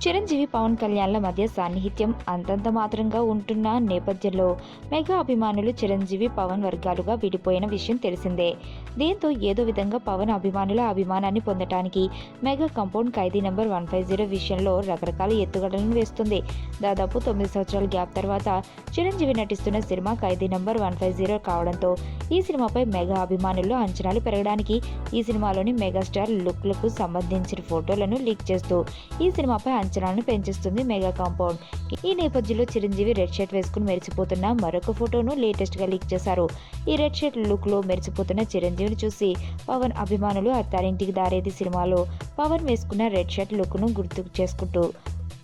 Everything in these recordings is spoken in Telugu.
చిరంజీవి పవన్ కళ్యాణ్ల మధ్య సాన్నిహిత్యం అంతంత మాత్రంగా ఉంటున్న నేపథ్యంలో మెగా అభిమానులు చిరంజీవి పవన్ వర్గాలుగా విడిపోయిన విషయం తెలిసిందే. దీంతో ఏదో విధంగా పవన్ అభిమానుల అభిమానాన్ని పొందటానికి మెగా కాంపౌండ్ ఖైదీ నంబర్ 150 విషయంలో రకరకాల ఎత్తుగడలను వేస్తుంది. దాదాపు 9 సంవత్సరాల గ్యాప్ తర్వాత చిరంజీవి నటిస్తున్న సినిమా ఖైదీ నంబర్ 150 కావడంతో ఈ సినిమాపై మెగా అభిమానుల్లో అంచనాలు పెరగడానికి ఈ సినిమాలోని మెగాస్టార్ లుక్లకు సంబంధించిన ఫోటోలను లీక్ చేస్తూ ఈ సినిమాపై అంచనాలను పెంచేస్తుంది మెగా కాంపౌండ్. ఈ నేపథ్యంలో చిరంజీవి రెడ్ షర్ట్ వేసుకుని మెరిసిపోతున్న మరొక ఫోటోను లేటెస్ట్ గా లీక్ చేశారు. ఈ రెడ్ షర్ట్ లుక్ లో మెరిసిపోతున్న చిరంజీవిని చూసి పవన్ అభిమానులు అత్తారింటికి దారేది సినిమాలో పవన్ వేసుకున్న రెడ్ షర్ట్ లుక్ ను గుర్తు చేసుకుంటూ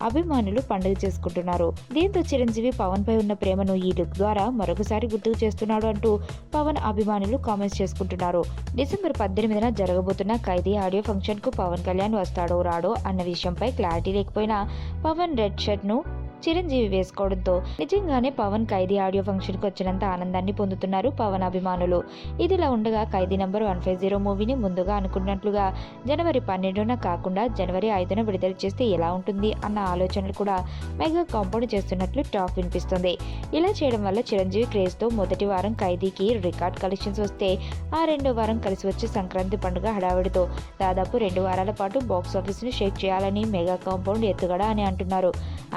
అభిమానులు పండుగ చేసుకుంటున్నారు. దీంతో చిరంజీవి పవన్ పై ఉన్న ప్రేమను ఈ లుక్ ద్వారా మరొకసారి గుర్తుకు చేస్తున్నాడు అంటూ పవన్ అభిమానులు కామెంట్స్ చేసుకుంటున్నారు. డిసెంబర్ 18న జరగబోతున్న ఖైదీ ఆడియో ఫంక్షన్ కు పవన్ కళ్యాణ్ వస్తాడో రాడో అన్న విషయంపై క్లారిటీ లేకపోయినా పవన్ రెడ్ షర్ట్ ను చిరంజీవి వేసుకోవడంతో నిజంగానే పవన్ ఖైదీ ఆడియో ఫంక్షన్ కు వచ్చినంత ఆనందాన్ని పొందుతున్నారు పవన్ అభిమానులు. ఇదిలా ఉండగా ఖైదీ నంబర్ 150 మూవీని ముందుగా అనుకున్నట్లుగా జనవరి 12న కాకుండా జనవరి 5న విడుదల చేస్తే ఎలా ఉంటుంది అన్న ఆలోచనలు కూడా మెగా కాంపౌండ్ చేస్తున్నట్లు టాక్ వినిపిస్తుంది. ఇలా చేయడం వల్ల చిరంజీవి క్రేజ్ తో మొదటి వారం ఖైదీకి రికార్డ్ కలెక్షన్స్ వస్తే ఆ రెండో వారం కలిసి వచ్చే సంక్రాంతి పండుగ హడావిడితో దాదాపు 2 వారాల పాటు బాక్స్ ఆఫీస్ ను షేక్ చేయాలని మెగా కాంపౌండ్ ఎత్తుగడ అని అంటున్నారు.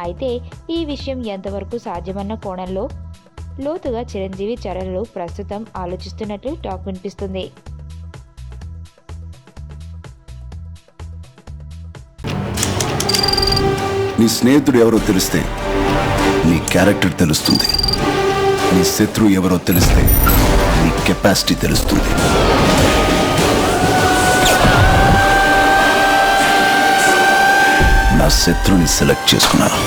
అయితే ఈ విషయం ఎంతవరకు సాధ్యమన్న కోణంలో లోతుగా చిరంజీవి చరణ్లు ప్రస్తుతం ఆలోచిస్తున్నట్లు టాక్ వినిపిస్తుంది. నీ స్నేహితుడు ఎవరో తెలిస్తే నీ క్యారెక్టర్ తెలుస్తుంది. నీ శత్రువు ఎవరో తెలిస్తే నీ కెపాసిటీ తెలుస్తుంది. నా శత్రుని సెలెక్ట్ చేసుకున్నాను.